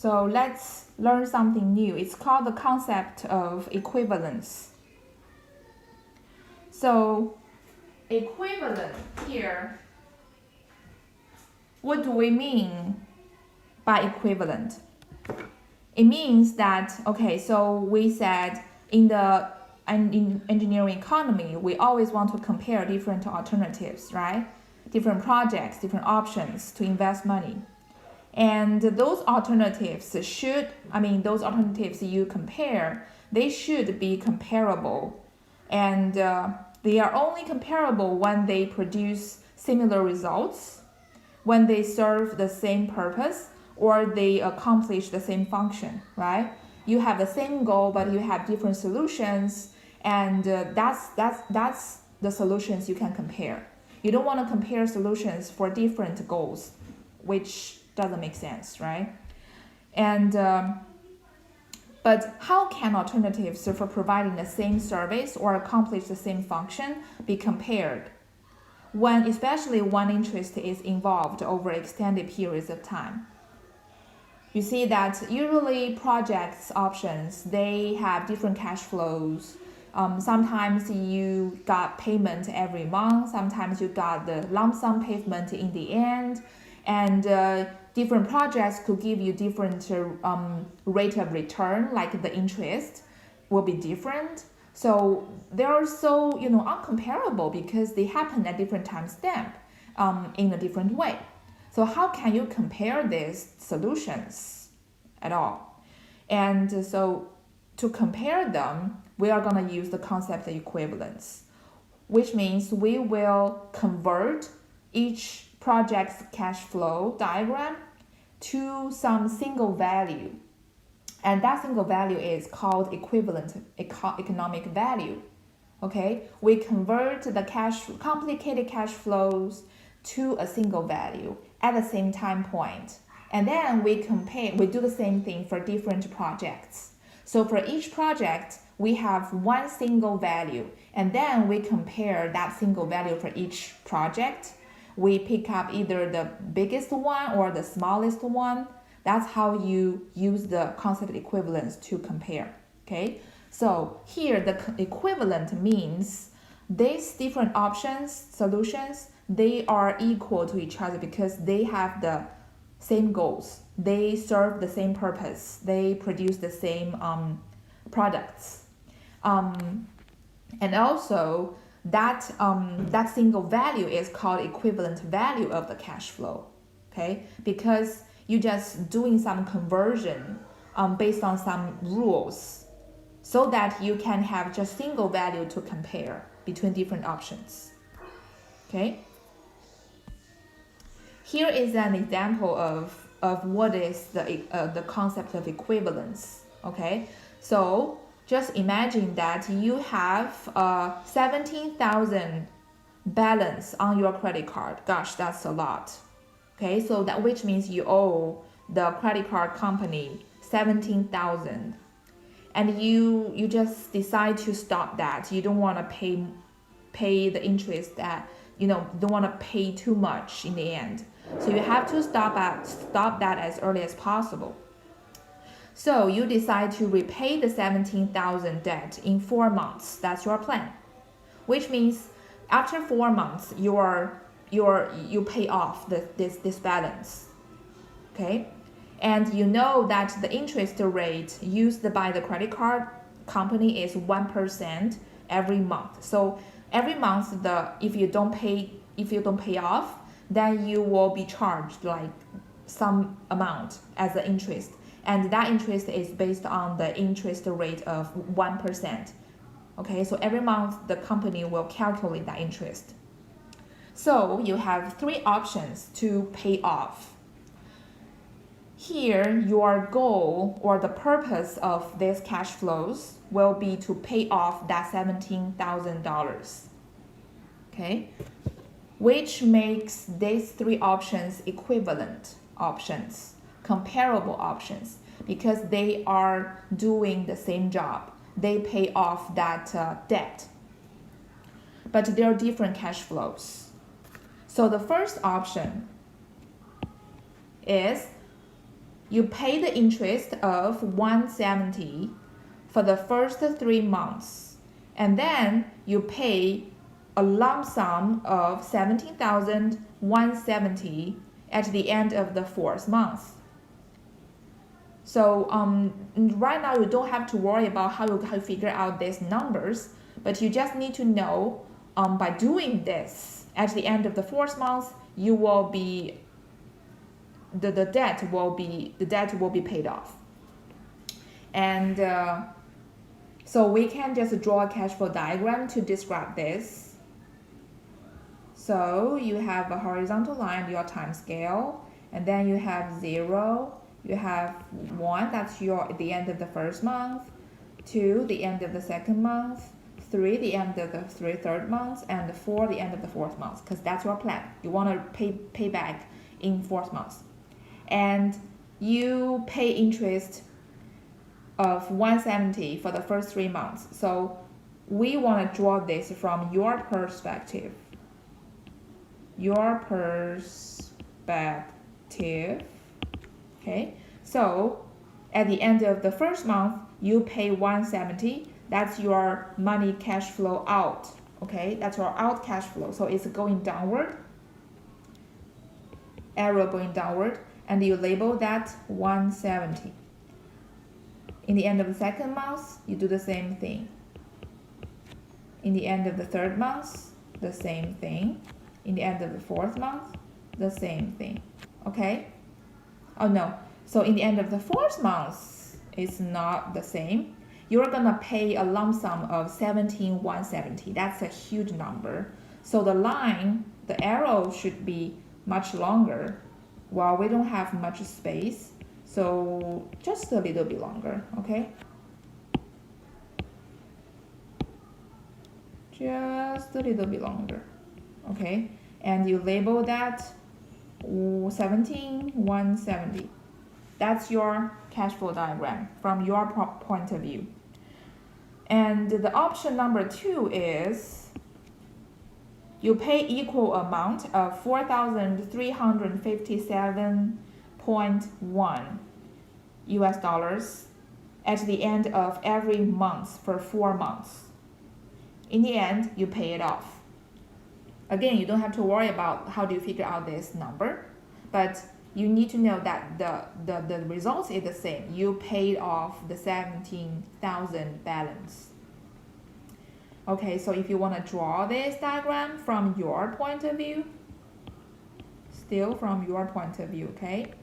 So let's learn something new. It's called the concept of equivalence. So equivalent here, what do we mean by equivalent? It means that, okay, so we said in engineering economy, we always want to compare different alternatives, right? Different projects, different options to invest money. And those alternatives those alternatives you compare, they should be comparable. And they are only comparable when they produce similar results, when they serve the same purpose, or they accomplish the same function, right? You have the same goal, but you have different solutions, and that's the solutions you can compare. You don't want to compare solutions for different goals, which doesn't make sense, right? And but how can alternatives for providing the same service or accomplish the same function be compared when especially one interest is involved over extended periods of time? You see that usually projects options, they have different cash flows. Sometimes you got payment every month, sometimes you got the lump sum payment in the end, and different projects could give you different rate of return, like the interest will be different. So they are so uncomparable because they happen at different time stamp in a different way. So how can you compare these solutions at all? And so to compare them, we are going to use the concept of equivalence, which means we will convert each project's cash flow diagram to some single value. And that single value is called equivalent economic value. Okay, we convert the complicated cash flows to a single value at the same time point. And then we do the same thing for different projects. So for each project, we have one single value, and then we compare that single value for each project. We pick up either the biggest one or the smallest one. That's how you use the concept of equivalence to compare. Okay, so here the equivalent means these different solutions, they are equal to each other because they have the same goals. They serve the same purpose. They produce the same products. And also that single value is called equivalent value of the cash flow. Okay, because you just doing some conversion based on some rules so that you can have just single value to compare between different options. Okay, here is an example of what is the concept of equivalence. Okay, so just imagine that you have 17,000 balance on your credit card. Gosh, that's a lot. Okay, so that which means you owe the credit card company 17,000, and you just decide to stop that. You don't want to pay the interest that don't want to pay too much in the end. So you have to stop that as early as possible. So you decide to repay the 17,000 debt in 4 months. That's your plan, which means after 4 months you pay off this balance. Okay, and you know that the interest rate used by the credit card company is 1% every month. So every month if you don't pay off, then you will be charged like some amount as the interest, and that interest is based on the interest rate of 1%. Okay, so every month the company will calculate that interest. So you have 3 options to pay off. Here, your goal or the purpose of these cash flows will be to pay off that $17,000. Okay, which makes these 3 options equivalent options, comparable options, because they are doing the same job. They pay off that debt, but there are different cash flows. So the first option is you pay the interest of 170 for the first 3 months, and then you pay a lump sum of 17,170 at the end of the 4th month. So right now you don't have to worry about how you figure out these numbers, but you just need to know by doing this at the end of the 4th month, you will be the debt will be paid off. And so we can just draw a cash flow diagram to describe this. So you have a horizontal line, your time scale, and then you have 0, you have 1, that's the end of the 1st month, 2, the end of the 2nd month, 3, the end of the 3rd month, and 4, the end of the 4th month, because that's your plan. You want to pay back in 4th month. And you pay interest of 170 for the first 3 months. So we want to draw this from your perspective. Okay, so at the end of the 1st month, you pay 170. That's your money cash flow out. Okay, that's your out cash flow. So it's going downward, arrow going downward, and you label that 170. In the end of the 2nd month, you do the same thing. In the end of the 3rd month, the same thing. In the end of the 4th month, the same thing. Okay? Oh no, so in the end of the 4th month, it's not the same. You're gonna pay a lump sum of 17,170. That's a huge number. So the line, the arrow should be much longer. Well, we don't have much space, so just a little bit longer, okay? Just a little bit longer, okay? And you label that 17,170. That's your cash flow diagram from your point of view. And the option number 2 is you pay equal amount of 4,357.1 US dollars at the end of every month for 4 months. In the end, you pay it off. Again, you don't have to worry about how do you figure out this number, but you need to know that the results is the same. You paid off the 17,000 balance. Okay, so if you want to draw this diagram from your point of view, still from your point of view, okay?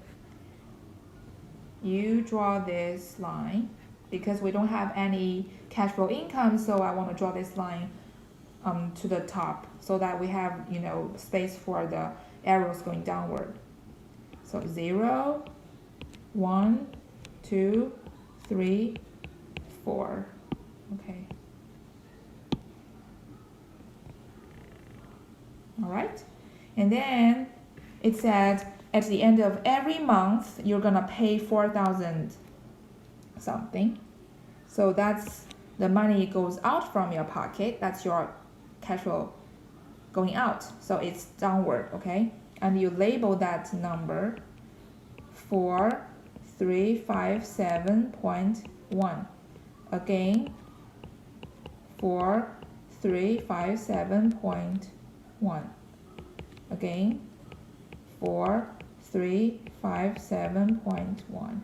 You draw this line because we don't have any cash flow income, so I want to draw this line to the top so that we have, you know, space for the arrows going downward. So 0, 1, 2, 3, 4. Okay. All right. And then it said at the end of every month, you're going to pay 4,000 something. So that's the money goes out from your pocket. That's your cash flow going out. So it's downward, okay? And you label that number 4,357.1. Again, 4,357.1. Again, 4,357.1.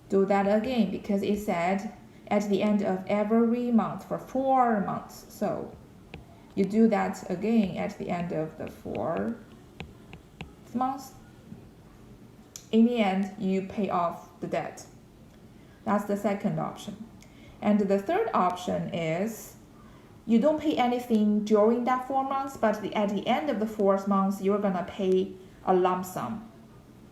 Do that again because it said at the end of every month for 4 months. So you do that again at the end of the 4th month. In the end, you pay off the debt. That's the second option. And the third option is you don't pay anything during that 4 months, but at the end of the 4th month, you're gonna pay a lump sum.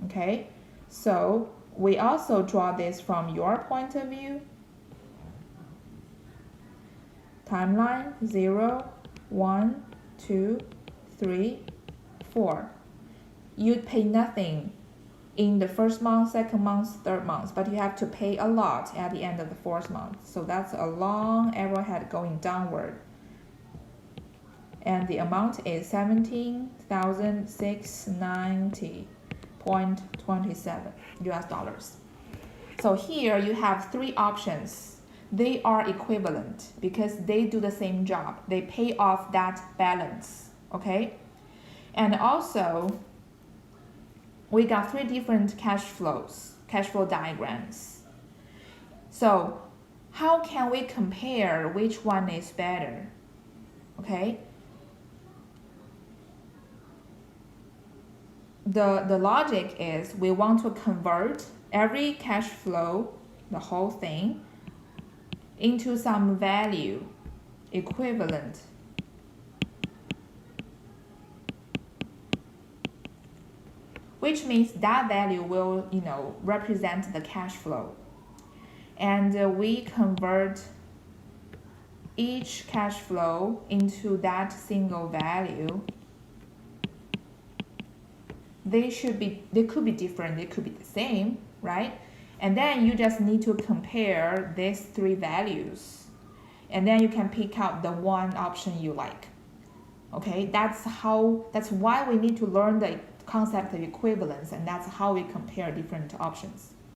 Okay, so we also draw this from your point of view. Timeline 0, 1, 2, 3, 4. You'd pay nothing in the 1st month, 2nd month, 3rd month, but you have to pay a lot at the end of the 4th month. So that's a long arrowhead going downward. And the amount is 17,690.27 US dollars. So here you have three options. They are equivalent because they do the same job. They pay off that balance, okay? And also, we got three different cash flow diagrams. So how can we compare which one is better? Okay. The logic is we want to convert every cash flow, the whole thing, into some value equivalent. Which means that value will, represent the cash flow. And we convert each cash flow into that single value. They could be different, they could be the same, right? And then you just need to compare these three values. And then you can pick out the one option you like. Okay, that's why we need to learn the concept of equivalence, and that's how we compare different options.